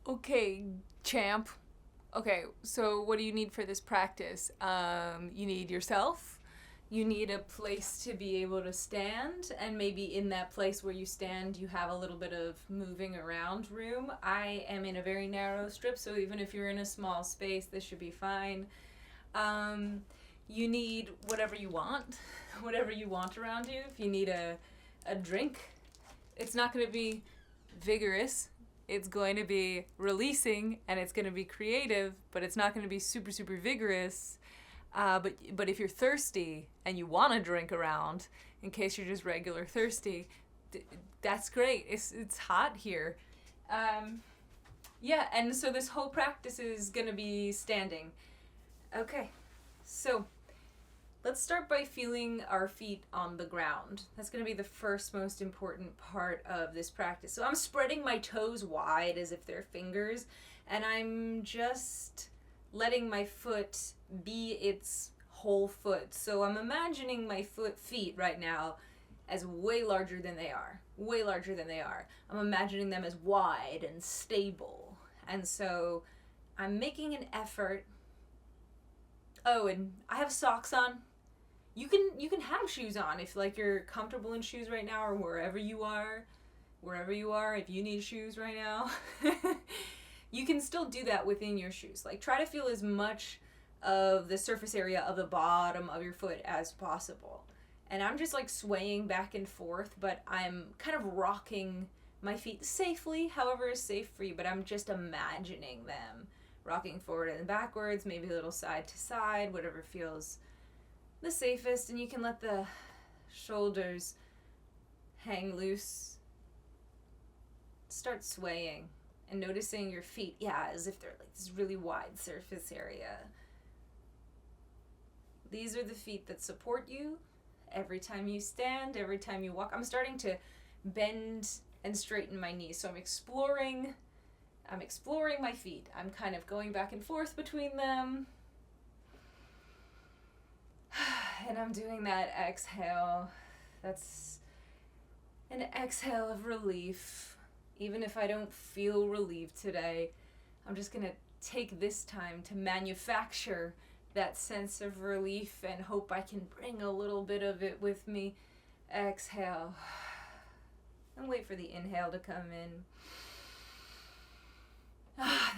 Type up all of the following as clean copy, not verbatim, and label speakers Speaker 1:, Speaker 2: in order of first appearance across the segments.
Speaker 1: Okay, champ. Okay, so what do you need for this practice? You need yourself. You need a place to be able to stand, and maybe in that place where you stand, you have a little bit of moving around room. I am in a very narrow strip, so even if you're in a small space, this should be fine. Um, you need whatever you want, whatever you want around you. If you need a drink, it's not going to be vigorous. It's going to be releasing and it's going to be creative, but it's not going to be super, super vigorous. But if you're thirsty and you want to drink around, in case you're just regular thirsty, that's great. It's hot here. Um, yeah, and so this whole practice is going to be standing. Okay, so let's start by feeling our feet on the ground. That's going to be the first most important part of this practice. So I'm spreading my toes wide as if they're fingers, and I'm just letting my foot be its whole foot. So I'm imagining my feet right now as way larger than they are. Way larger than they are. I'm imagining them as wide and stable. And so I'm making an effort. Oh, and I have socks on. You can have shoes on if like you're comfortable in shoes right now, or wherever you are, if you need shoes right now. You can still do that within your shoes. Like, try to feel as much of the surface area of the bottom of your foot as possible. And I'm just like swaying back and forth, but I'm kind of rocking my feet safely, however is safe for you, but I'm just imagining them rocking forward and backwards, maybe a little side to side, whatever feels the safest. And you can let the shoulders hang loose. Start swaying and noticing your feet, as if they're like this really wide surface area. These are the feet that support you every time you stand, every time you walk. I'm starting to bend and straighten my knees, so I'm exploring my feet. I'm kind of going back and forth between them. And I'm doing that exhale. That's an exhale of relief. Even if I don't feel relieved today, I'm just going to take this time to manufacture that sense of relief and hope I can bring a little bit of it with me. Exhale. And wait for the inhale to come in.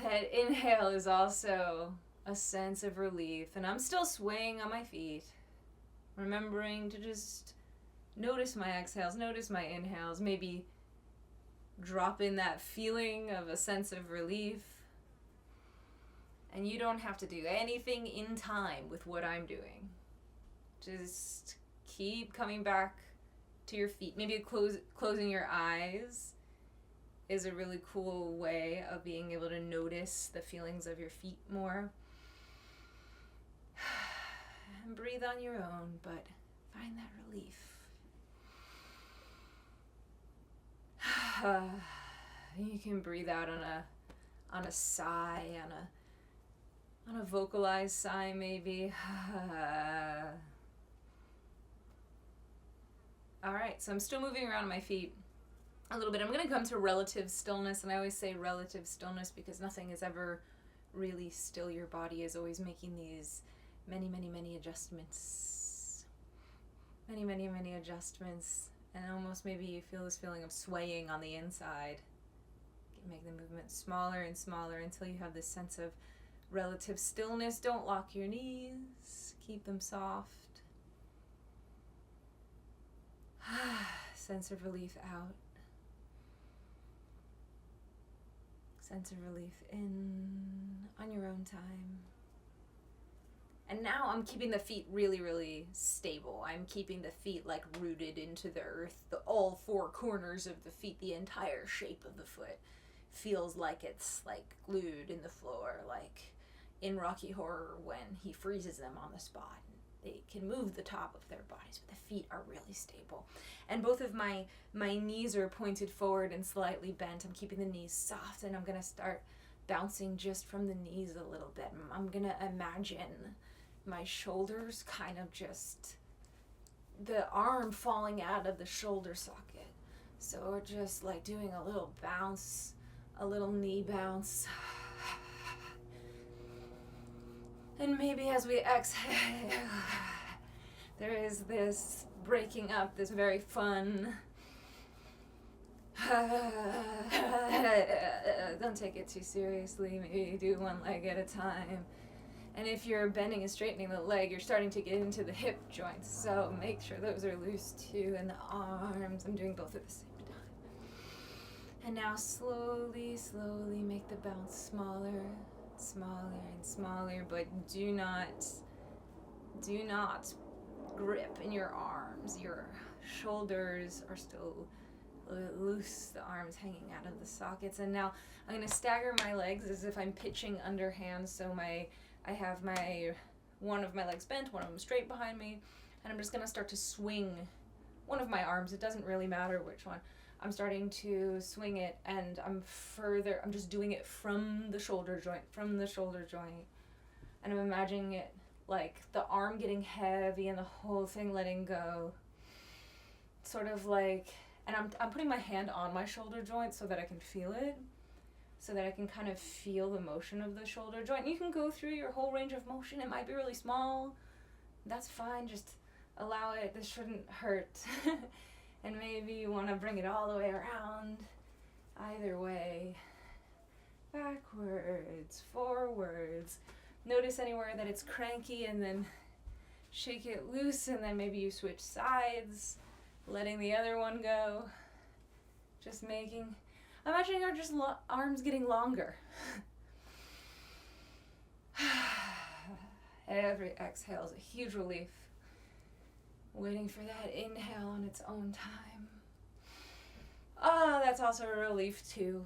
Speaker 1: That inhale is also a sense of relief. And I'm still swaying on my feet, remembering to just notice my exhales, notice my inhales, maybe drop in that feeling of a sense of relief. And you don't have to do anything in time with what I'm doing. Just keep coming back to your feet. Maybe closing your eyes is a really cool way of being able to notice the feelings of your feet more. And breathe on your own, but find that relief. You can breathe out on a sigh, on a vocalized sigh maybe. All right, so I'm still moving around on my feet a little bit. I'm going to come to relative stillness, and I always say relative stillness because nothing is ever really still. Your body is always making these many, many, many adjustments. Many, many, many adjustments. And almost maybe you feel this feeling of swaying on the inside. Make the movement smaller and smaller until you have this sense of relative stillness. Don't lock your knees. Keep them soft. Sense of relief out. Sense of relief in on your own time. And now I'm keeping the feet really, really stable. I'm keeping the feet like rooted into the earth. All four corners of the feet, the entire shape of the foot feels like it's like glued in the floor, like in Rocky Horror when he freezes them on the spot. They can move the top of their bodies, but the feet are really stable. And both of my knees are pointed forward and slightly bent. I'm keeping the knees soft, and I'm going to start bouncing just from the knees a little bit. I'm going to imagine my shoulders kind of just, the arm falling out of the shoulder socket. So we're just like doing a little bounce a little knee bounce. And maybe as we exhale, there is this breaking up, this very fun. Don't take it too seriously. Maybe do one leg at a time. And if you're bending and straightening the leg, you're starting to get into the hip joints. So make sure those are loose too. And the arms, I'm doing both at the same time. And now slowly, slowly make the bounce smaller, smaller and smaller. But do not grip in your arms. Your shoulders are still loose, the arms hanging out of the sockets. And now I'm going to stagger my legs as if I'm pitching underhand. So I have one of my legs bent, one of them straight behind me, and I'm just going to start to swing one of my arms. It doesn't really matter which one. I'm starting to swing it, and I'm just doing it from the shoulder joint, and I'm imagining it like the arm getting heavy and the whole thing letting go. Sort of like, and I'm putting my hand on my shoulder joint so that I can feel it, so that I can kind of feel the motion of the shoulder joint. You can go through your whole range of motion. It might be really small. That's fine. Just allow it. This shouldn't hurt. And maybe you want to bring it all the way around. Either way. Backwards, forwards. Notice anywhere that it's cranky, and then shake it loose, and then maybe you switch sides, letting the other one go. Just imagining our arms getting longer. Every exhale is a huge relief. Waiting for that inhale on its own time. That's also a relief too.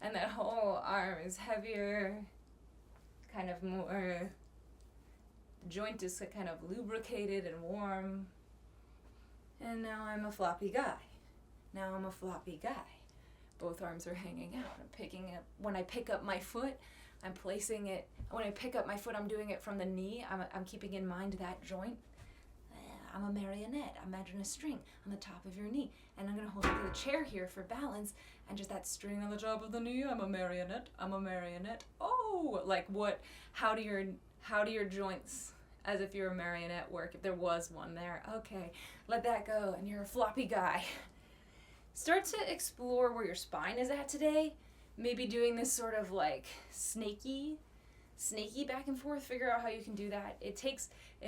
Speaker 1: And that whole arm is heavier, kind of more, the joint is kind of lubricated and warm. And now I'm a floppy guy. Both arms are hanging out. I'm picking up, when I pick up my foot, I'm placing it, when I pick up my foot, I'm doing it from the knee. I'm keeping in mind that joint. I'm a marionette. Imagine a string on the top of your knee. And I'm going to hold onto the chair here for balance. And just that string on the top of the knee. I'm a marionette. Oh, like what? How do your joints, as if you're a marionette, work? If there was one there. Okay, let that go. And you're a floppy guy. Start to explore where your spine is at today. Maybe doing this sort of like snaky back and forth. Figure out how you can do that. It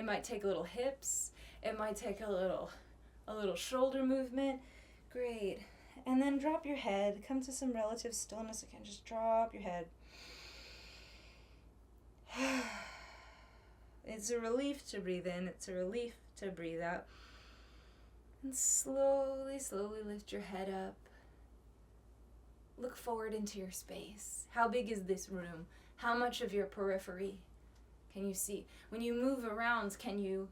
Speaker 1: might take a little hips. It might take a little shoulder movement. Great. And then drop your head. Come to some relative stillness again. Just drop your head. It's a relief to breathe in. It's a relief to breathe out. And slowly, slowly lift your head up. Look forward into your space. How big is this room? How much of your periphery can you see? When you move around, can you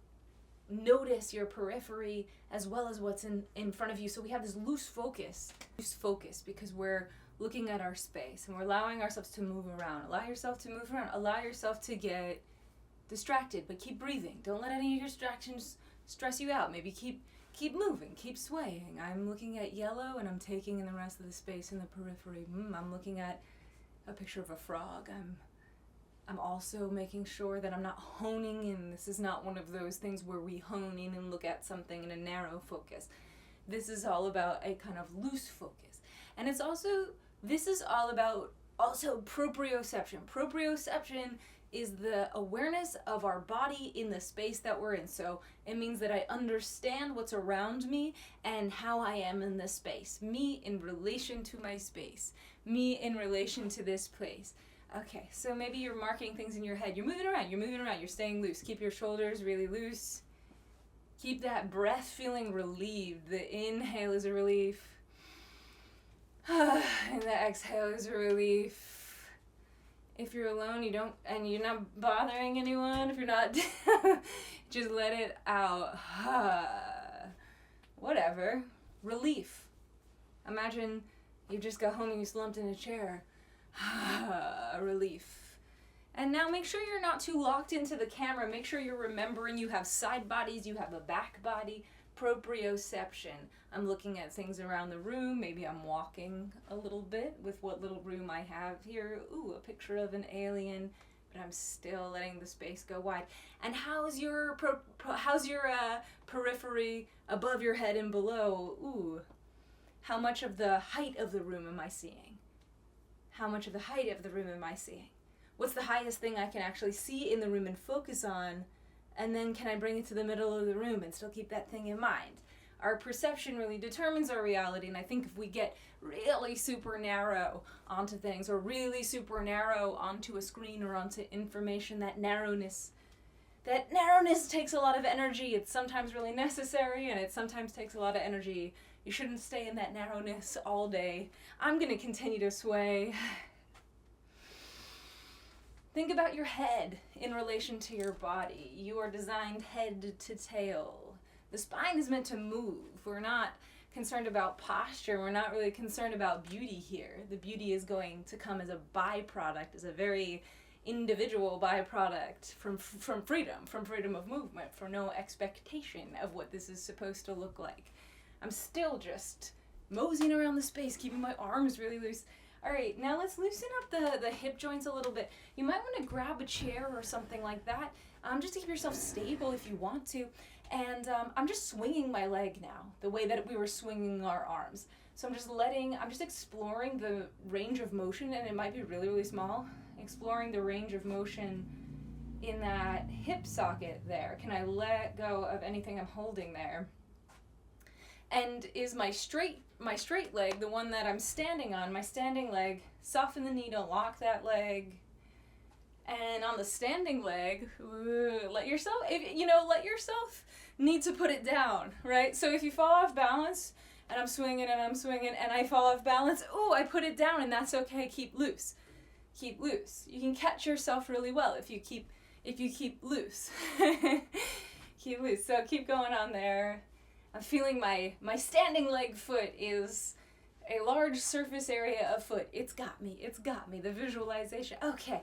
Speaker 1: notice your periphery as well as what's in front of you? So we have this loose focus because we're looking at our space and we're allowing ourselves to move around. Allow yourself to move around. Allow yourself to get distracted, but keep breathing. Don't let any of your distractions stress you out. Maybe keep moving, keep swaying. I'm looking at yellow and I'm taking in the rest of the space in the periphery. I'm looking at a picture of a frog. I'm also making sure that I'm not honing in. This is not one of those things where we hone in and look at something in a narrow focus. This is all about a kind of loose focus. And this is all about also proprioception. Proprioception is the awareness of our body in the space that we're in. So it means that I understand what's around me and how I am in this space. Me in relation to my space. Me in relation to this place. Okay, so maybe you're marking things in your head. You're moving around, you're staying loose. Keep your shoulders really loose. Keep that breath feeling relieved. The inhale is a relief. And the exhale is a relief. If you're alone, and you're not bothering anyone, if you're not, just let it out. Whatever. Relief. Imagine you just got home and you slumped in a chair. Relief. And now make sure you're not too locked into the camera. Make sure you're remembering you have side bodies, you have a back body. proprioception. I'm looking at things around the room. Maybe I'm walking a little bit with what little room I have here. Ooh, a picture of an alien, but I'm still letting the space go wide. And how's your periphery above your head and below? Ooh, how much of the height of the room am I seeing? How much of the height of the room am I seeing? What's the highest thing I can actually see in the room and focus on? And then can I bring it to the middle of the room and still keep that thing in mind? Our perception really determines our reality, and I think if we get really super narrow onto things, or really super narrow onto a screen or onto information, that narrowness takes a lot of energy. It's sometimes really necessary, and it sometimes takes a lot of energy. You shouldn't stay in that narrowness all day. I'm going to continue to sway. Think about your head in relation to your body. You are designed head to tail. The spine is meant to move. We're not concerned about posture. We're not really concerned about beauty here. The beauty is going to come as a byproduct, as a very individual byproduct from freedom of movement, for no expectation of what this is supposed to look like. I'm still just moseying around the space, keeping my arms really loose. All right, now let's loosen up the hip joints a little bit. You might want to grab a chair or something like that, just to keep yourself stable if you want to. And I'm just swinging my leg now, the way that we were swinging our arms. So I'm just exploring the range of motion, and it might be really, really small. Exploring the range of motion in that hip socket there. Can I let go of anything I'm holding there? And is my straight leg, the one that I'm standing on, my standing leg, soften the knee, don't lock that leg. And on the standing leg, let yourself need to put it down, right? So if you fall off balance, and I'm swinging and I fall off balance, I put it down, and that's okay. Keep loose. Keep loose. You can catch yourself really well if you keep loose. Keep loose. So keep going on there. I'm feeling my standing leg foot is a large surface area of foot. It's got me. The visualization. Okay.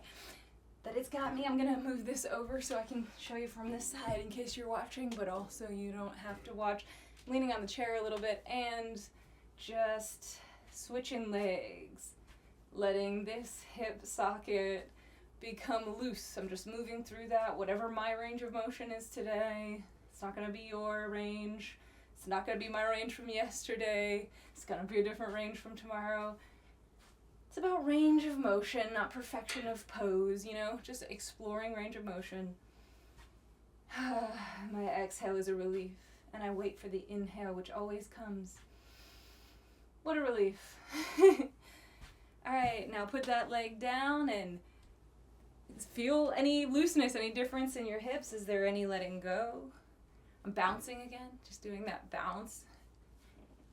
Speaker 1: That it's got me. I'm going to move this over so I can show you from this side in case you're watching, but also you don't have to watch. I'm leaning on the chair a little bit and just switching legs. Letting this hip socket become loose. I'm just moving through that, whatever my range of motion is today. It's not going to be your range. It's not going to be my range from yesterday. It's going to be a different range from tomorrow. It's about range of motion, not perfection of pose, just exploring range of motion. My exhale is a relief, and I wait for the inhale, which always comes. What a relief. All right, now put that leg down and feel any looseness, any difference in your hips. Is there any letting go? I'm bouncing again, just doing that bounce.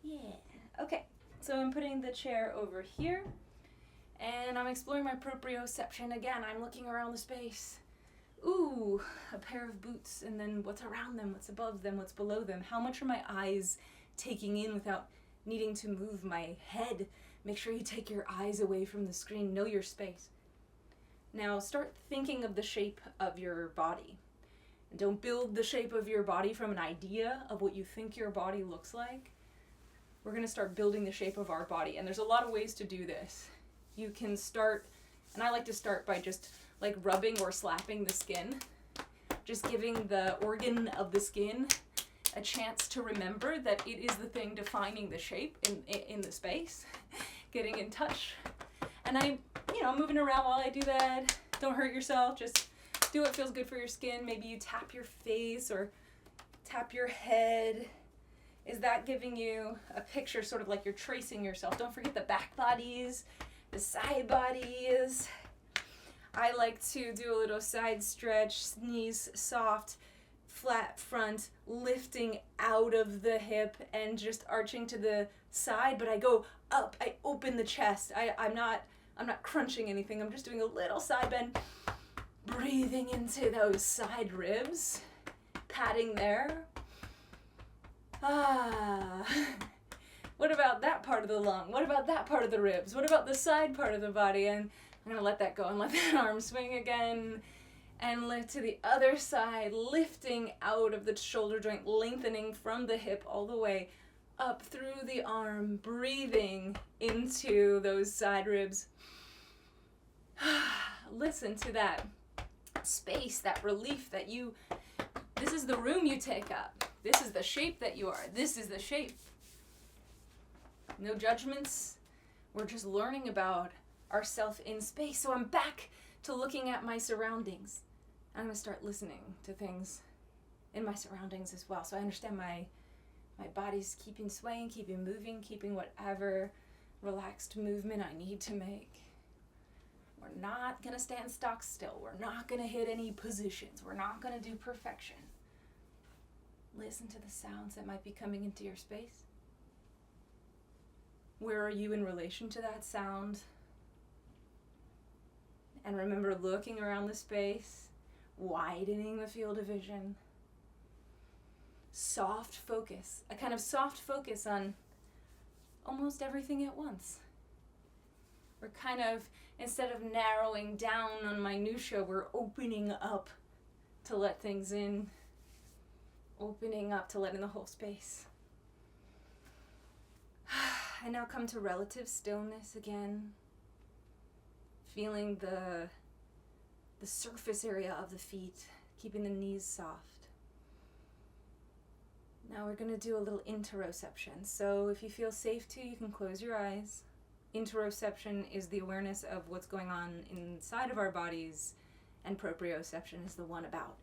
Speaker 1: Yeah. Okay, so I'm putting the chair over here, and I'm exploring my proprioception again. I'm looking around the space. Ooh, a pair of boots, and then what's around them, what's above them, what's below them. How much are my eyes taking in without needing to move my head? Make sure you take your eyes away from the screen. Know your space. Now start thinking of the shape of your body. And don't build the shape of your body from an idea of what you think your body looks like. We're going to start building the shape of our body. And there's a lot of ways to do this. You can start, and I like to start by just like rubbing or slapping the skin. Just giving the organ of the skin a chance to remember that it is the thing defining the shape in the space. Getting in touch. And I'm moving around while I do that. Don't hurt yourself. Just do what feels good for your skin. Maybe you tap your face or tap your head. Is that giving you a picture, sort of like you're tracing yourself? Don't forget the back bodies, the side bodies. I like to do a little side stretch, knees soft, flat front, lifting out of the hip and just arching to the side, but I go up, I open the chest. I'm not crunching anything. I'm just doing a little side bend, breathing into those side ribs, patting there. What about that part of the lung? What about that part of the ribs? What about the side part of the body? And I'm gonna let that go and let that arm swing again. And lift to the other side, lifting out of the shoulder joint, lengthening from the hip all the way up through the arm, breathing into those side ribs. Listen to that space, that relief that this is the room you take up. This is the shape that you are. This is the shape. No judgments. We're just learning about ourself in space. So I'm back to looking at my surroundings. I'm going to start listening to things in my surroundings as well. So I understand my body's keeping swaying, keeping moving, keeping whatever relaxed movement I need to make. We're not going to stand stock still. We're not going to hit any positions. We're not going to do perfection. Listen to the sounds that might be coming into your space. Where are you in relation to that sound? And remember looking around the space, widening the field of vision. Soft focus, a kind of soft focus on almost everything at once. We're kind of, instead of narrowing down on minutia, we're opening up to let things in. Opening up to let in the whole space. I now come to relative stillness again. Feeling the surface area of the feet, keeping the knees soft. Now we're going to do a little interoception. So if you feel safe to, you can close your eyes. Interoception is the awareness of what's going on inside of our bodies, and proprioception is the one about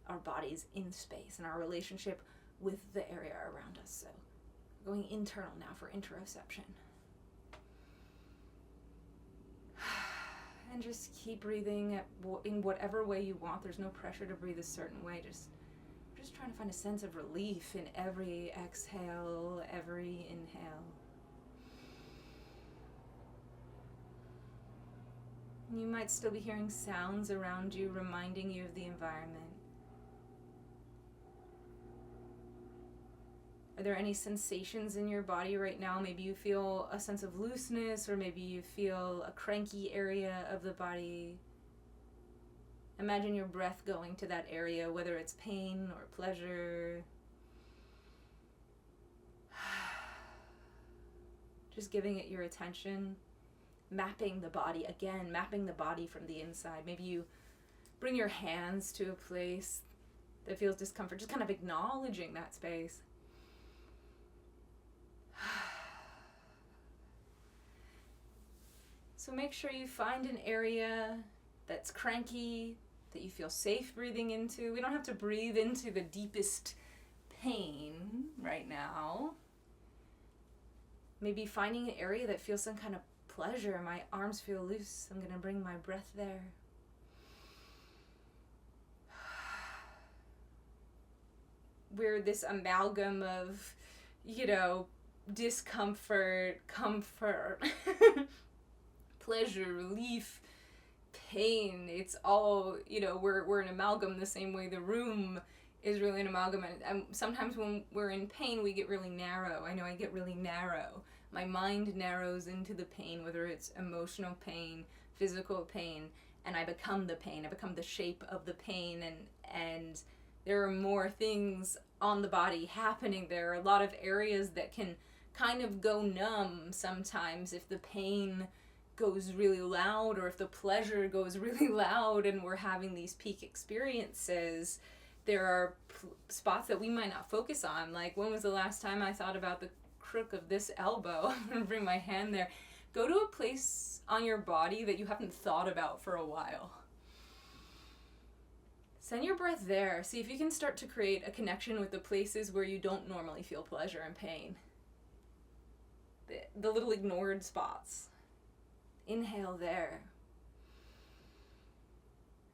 Speaker 1: our bodies in space and our relationship with the area around us. So we're going internal now for interoception. And just keep breathing in whatever way you want. There's no pressure to breathe a certain way. Just trying to find a sense of relief in every exhale, every inhale. You might still be hearing sounds around you, reminding you of the environment. Are there any sensations in your body right now? Maybe you feel a sense of looseness, or maybe you feel a cranky area of the body. Imagine your breath going to that area, whether it's pain or pleasure. Just giving it your attention. Mapping the body again, mapping the body from the inside. Maybe you bring your hands to a place that feels discomfort, just kind of acknowledging that space. So make sure you find an area that's cranky, that you feel safe breathing into. We don't have to breathe into the deepest pain right now. Maybe finding an area that feels some kind of pleasure. My arms feel loose. I'm going to bring my breath there. We're this amalgam of, discomfort, comfort, pleasure, relief, pain. It's all, we're an amalgam the same way the room is really an amalgam. And sometimes when we're in pain, we get really narrow. I know I get really narrow. My mind narrows into the pain, whether it's emotional pain, physical pain, and I become the pain. I become the shape of the pain, and there are more things on the body happening. There are a lot of areas that can kind of go numb sometimes if the pain goes really loud, or if the pleasure goes really loud and we're having these peak experiences. There are spots that we might not focus on. Like, when was the last time I thought about the crook of this elbow? I'm going to bring my hand there. Go to a place on your body that you haven't thought about for a while. Send your breath there. See if you can start to create a connection with the places where you don't normally feel pleasure and pain. The little ignored spots. Inhale there.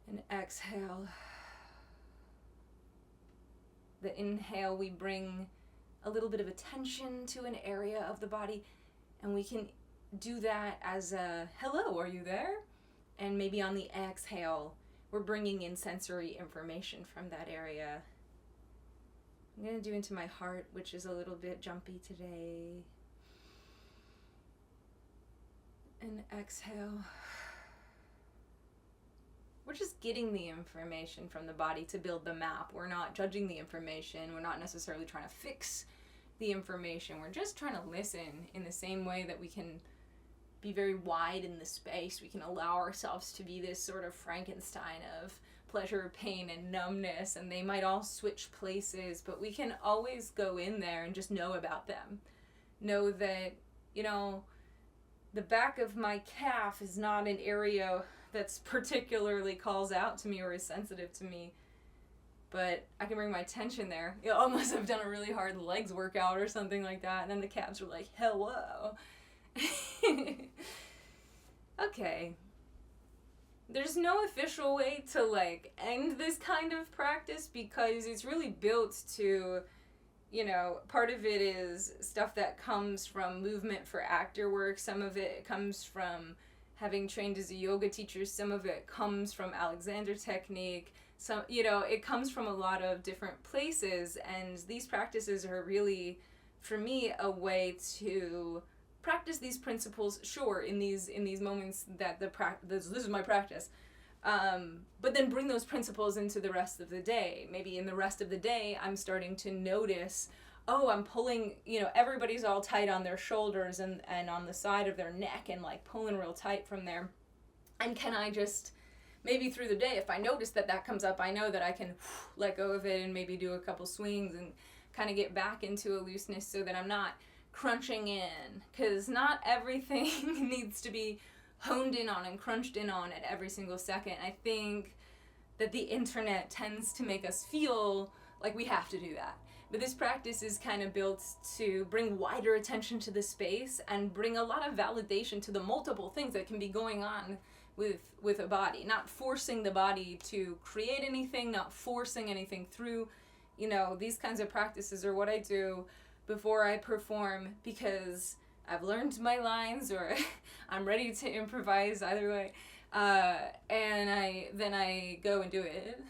Speaker 1: And exhale. The inhale, we bring a little bit of attention to an area of the body, and we can do that as a hello, are you there? And maybe on the exhale, we're bringing in sensory information from that area. I'm going to do into my heart, which is a little bit jumpy today. And exhale. we're just getting the information from the body to build the map. We're not judging the information. We're not necessarily trying to fix the information. We're just trying to listen in the same way that we can be very wide in the space. We can allow ourselves to be this sort of Frankenstein of pleasure, pain, and numbness, and they might all switch places, but we can always go in there and just know about them. Know that, you know, the back of my calf is not an area that's particularly calls out to me or is sensitive to me, but I can bring my attention there. You know, almost have done a really hard legs workout or something like that, and then the calves are like, hello. Okay. There's no official way to like end this kind of practice because it's really built to, you know, part of it is stuff that comes from movement for actor work. Some of it comes from having trained as a yoga teacher. Some of it comes from Alexander technique. Some, you know, it comes from a lot of different places, and these practices are really, for me, a way to practice these principles, sure, in these moments that this is my practice, but then bring those principles into the rest of the day. Maybe in the rest of the day, I'm starting to notice, oh, I'm pulling, you know, everybody's all tight on their shoulders and on the side of their neck and like pulling real tight from there. And can I just, maybe through the day, if I notice that comes up, I know that I can let go of it and maybe do a couple swings and kind of get back into a looseness so that I'm not crunching in, because not everything needs to be honed in on and crunched in on at every single second. I think that the internet tends to make us feel like we have to do that. But this practice is kind of built to bring wider attention to the space and bring a lot of validation to the multiple things that can be going on with a body. Not forcing the body to create anything, not forcing anything through. You know, these kinds of practices are what I do before I perform because I've learned my lines or I'm ready to improvise, either way. And then I go and do it.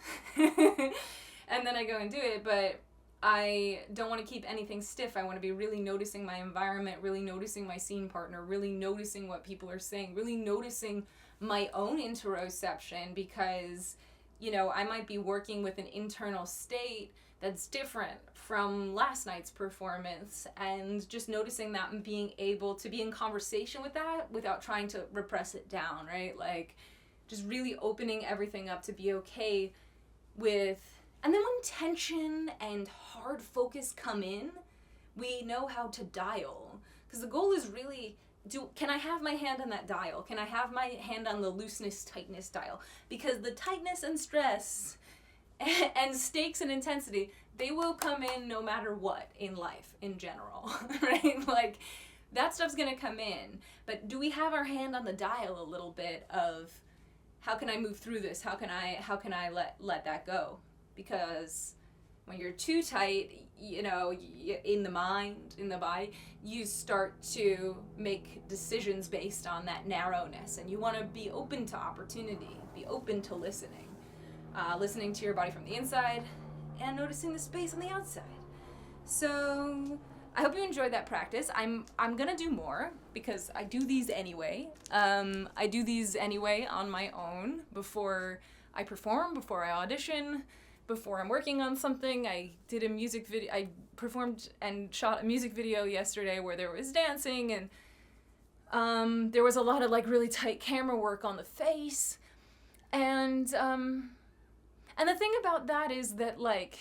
Speaker 1: But I don't want to keep anything stiff. I want to be really noticing my environment, really noticing my scene partner, really noticing what people are saying, really noticing my own interoception, because, you know, I might be working with an internal state that's different from last night's performance, and just noticing that and being able to be in conversation with that without trying to repress it down, right? Like, just really opening everything up to be okay with, and then when tension and hard focus come in, we know how to dial, because the goal is really, can I have my hand on that dial? Can I have my hand on the looseness, tightness dial? Because the tightness and stress and stakes and intensity, they will come in no matter what in life in general, right? Like, that stuff's gonna come in, but do we have our hand on the dial a little bit of how can I move through this? How can I let that go? Because when you're too tight, you know, in the mind, in the body, you start to make decisions based on that narrowness, and you want to be open to opportunity, be open to listening. Listening to your body from the inside and noticing the space on the outside. So I hope you enjoyed that practice. I'm gonna do more because I do these anyway. I do these anyway on my own before I perform, before I audition, before I'm working on something. I did a music video. I performed and shot a music video yesterday where there was dancing, and there was a lot of like really tight camera work on the face, and the thing about that is that, like,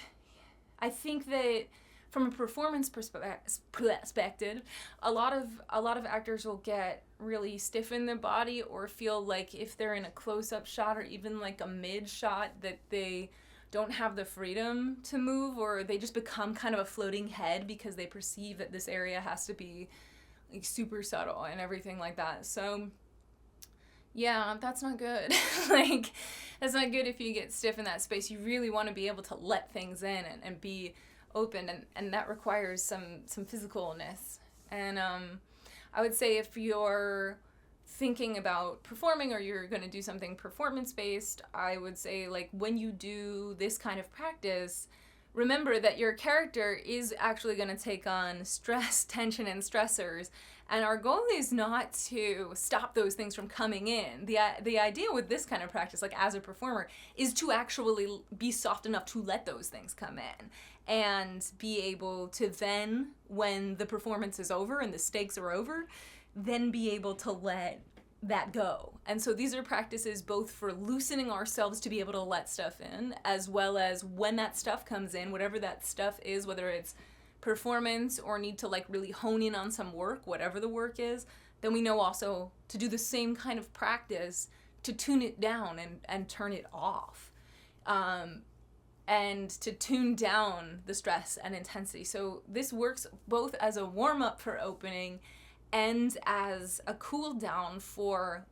Speaker 1: I think that from a performance perspective, a lot of actors will get really stiff in their body or feel like if they're in a close-up shot or even like a mid shot that they don't have the freedom to move, or they just become kind of a floating head because they perceive that this area has to be like super subtle and everything like that. So yeah, that's not good. Like, that's not good if you get stiff in that space. You really want to be able to let things in and be open, and that requires some physicalness. And I would say if you're thinking about performing or you're going to do something performance-based, I would say, like, when you do this kind of practice, remember that your character is actually going to take on stress, tension, and stressors, And our goal is not to stop those things from coming in. The idea with this kind of practice, like as a performer, is to actually be soft enough to let those things come in and be able to then, when the performance is over and the stakes are over, then be able to let that go. And so these are practices both for loosening ourselves to be able to let stuff in, as well as when that stuff comes in, whatever that stuff is, whether it's performance or need to like really hone in on some work, whatever the work is, then we know also to do the same kind of practice to tune it down and turn it off. And to tune down the stress and intensity. So this works both as a warm-up for opening and as a cool down for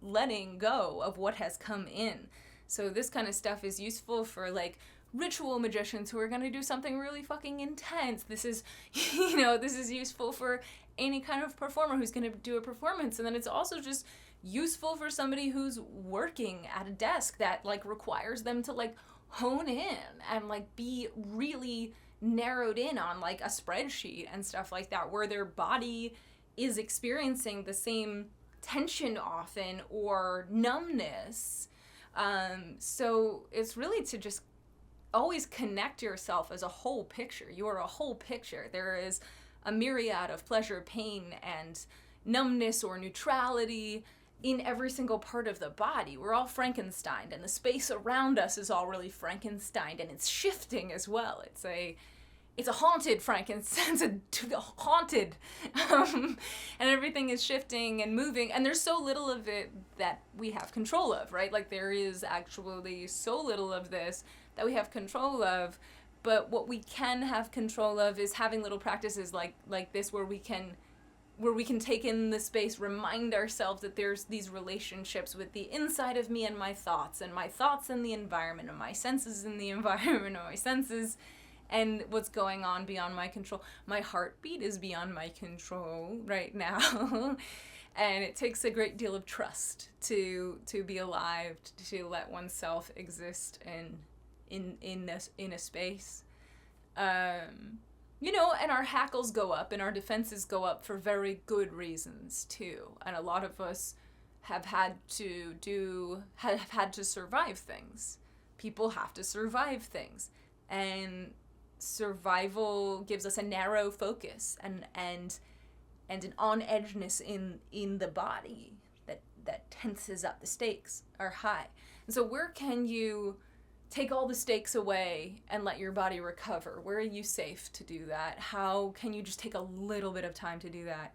Speaker 1: letting go of what has come in. So this kind of stuff is useful for like ritual magicians who are going to do something really fucking intense. This is, this is useful for any kind of performer who's going to do a performance. And then it's also just useful for somebody who's working at a desk that like requires them to like hone in and like be really narrowed in on like a spreadsheet and stuff like that, where their body is experiencing the same tension often or numbness. So it's really to just always connect yourself as a whole picture. You are a whole picture. There is a myriad of pleasure, pain, and numbness or neutrality in every single part of the body. We're all Frankenstein, and the space around us is all really Frankenstein, and it's shifting as well. It's a haunted Frankenstein. It's a haunted, and everything is shifting and moving, and there's so little of it that we have control of, right? Like there is actually so little of this that we have control of, but what we can have control of is having little practices like this where we can take in the space, remind ourselves that there's these relationships with the inside of me and my thoughts and the environment, and my senses in the environment, and my senses and what's going on beyond my control. My heartbeat is beyond my control right now. And it takes a great deal of trust to be alive, to let oneself exist in a space. And our hackles go up and our defenses go up for very good reasons too. And a lot of us have had to survive things. People have to survive things. And survival gives us a narrow focus and an on-edgeness in the body that tenses up. The stakes are high. And so where can you take all the stakes away and let your body recover? Where are you safe to do that? How can you just take a little bit of time to do that?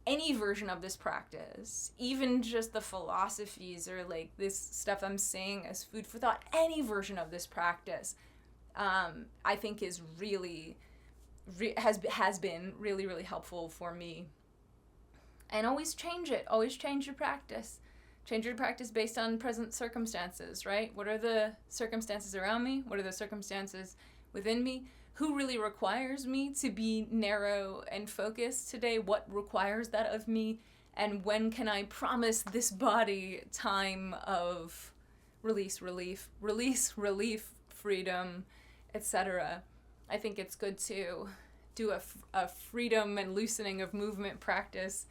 Speaker 1: Any version of this practice, even just the philosophies or like this stuff I'm saying as food for thought, any version of this practice, I think is really, has been really, really helpful for me. And always change it. Always change your practice. Change your practice based on present circumstances, right? What are the circumstances around me? What are the circumstances within me? Who really requires me to be narrow and focused today? What requires that of me? And when can I promise this body time of release, freedom, etc.? I think it's good to do a freedom and loosening of movement practice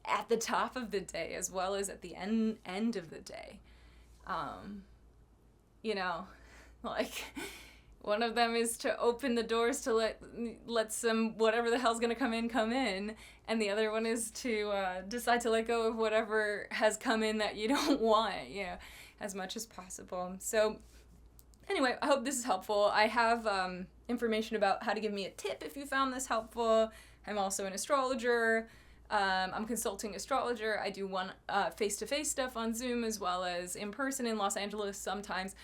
Speaker 1: at the top of the day as well as at the end of the day. Like one of them is to open the doors to let some whatever the hell's gonna come in, and the other one is to decide to let go of whatever has come in that you don't want, as much as possible. So anyway, I hope this is helpful. I have information about how to give me a tip if you found this helpful. I'm also an astrologer. I'm a consulting astrologer. I do one face-to-face stuff on Zoom as well as in person in Los Angeles sometimes.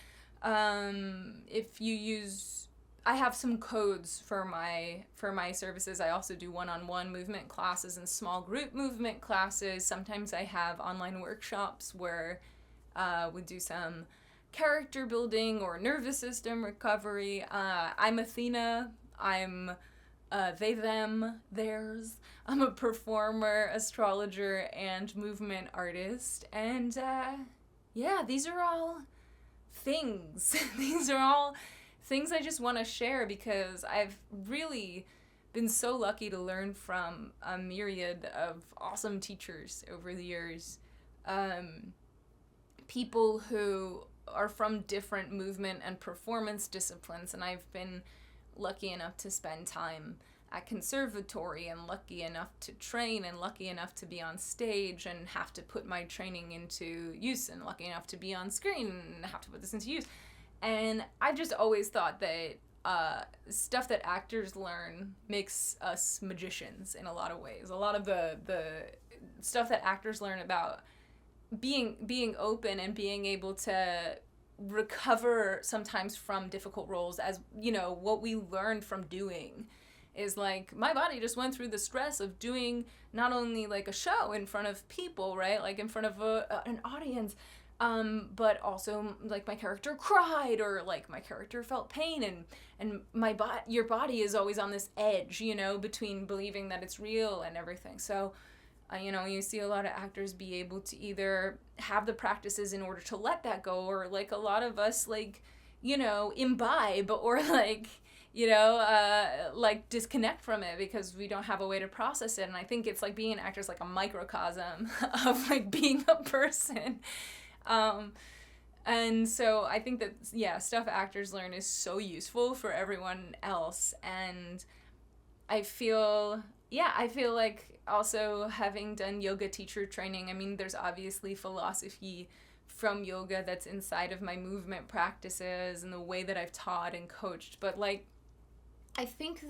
Speaker 1: If you use, I have some codes for my services. I also do one-on-one movement classes and small group movement classes. Sometimes I have online workshops where we do some character building or nervous system recovery. I'm Athena. I'm they, them, theirs. I'm a performer, astrologer, and movement artist. And these are all things. These are all things I just want to share because I've really been so lucky to learn from a myriad of awesome teachers over the years. People who are from different movement and performance disciplines, and I've been lucky enough to spend time at conservatory and lucky enough to train and lucky enough to be on stage and have to put my training into use and lucky enough to be on screen and have to put this into use. And I've just always thought that stuff that actors learn makes us magicians in a lot of ways. A lot of the stuff that actors learn about being open and being able to recover sometimes from difficult roles, as what we learned from doing is like my body just went through the stress of doing not only like a show in front of people, right, like in front of an audience, but also like my character cried or like my character felt pain, and your body is always on this edge, between believing that it's real and everything. So you see a lot of actors be able to either have the practices in order to let that go, or like a lot of us like imbibe, or like like disconnect from it because we don't have a way to process it. And I think it's like being an actor is like a microcosm of like being a person. And so I think that, stuff actors learn is so useful for everyone else. And I feel like also having done yoga teacher training, I mean, there's obviously philosophy from yoga that's inside of my movement practices and the way that I've taught and coached. But like, I think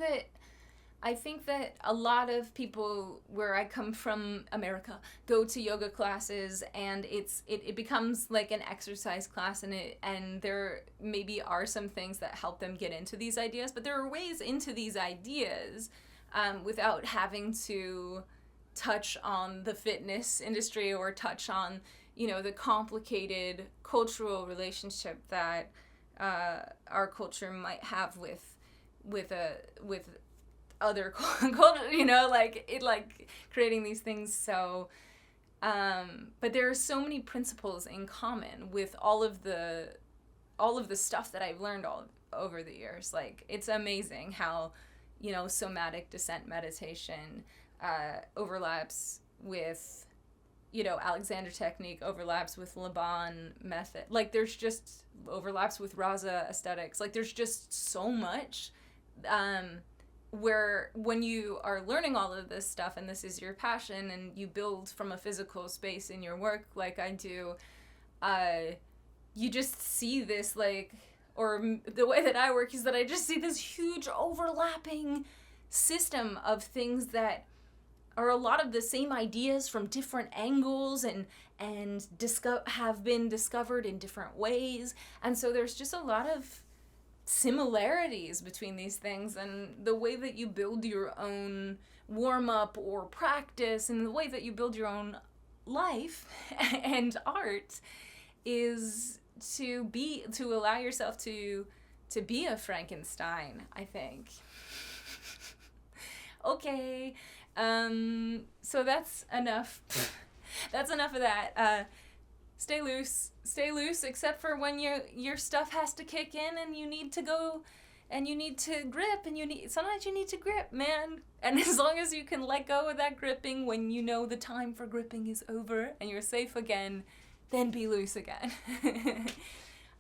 Speaker 1: that a lot of people where I come from, America, go to yoga classes and it becomes like an exercise class, and there maybe are some things that help them get into these ideas, but there are ways into these ideas without having to touch on the fitness industry or touch on the complicated cultural relationship that our culture might have with other culture, like creating these things. So but there are so many principles in common with all of the stuff that I've learned all over the years. Like, it's amazing how somatic descent meditation overlaps with Alexander technique, overlaps with Laban method. Like, there's just overlaps with Raza aesthetics. Like, there's just so much where when you are learning all of this stuff and this is your passion and you build from a physical space in your work like I do, you just see this, like, or the way that I work is that I just see this huge overlapping system of things that are a lot of the same ideas from different angles and have been discovered in different ways. And so there's just a lot of similarities between these things, and the way that you build your own warm-up or practice and the way that you build your own life and art is to allow yourself to be a Frankenstein, I think. Okay, so that's enough. That's enough of that. Stay loose, except for when your stuff has to kick in and you need to go and you need to grip, and sometimes you need to grip, man. And as long as you can let go of that gripping when you know the time for gripping is over and you're safe again, then be loose again.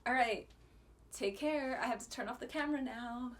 Speaker 1: All right, take care. I have to turn off the camera now.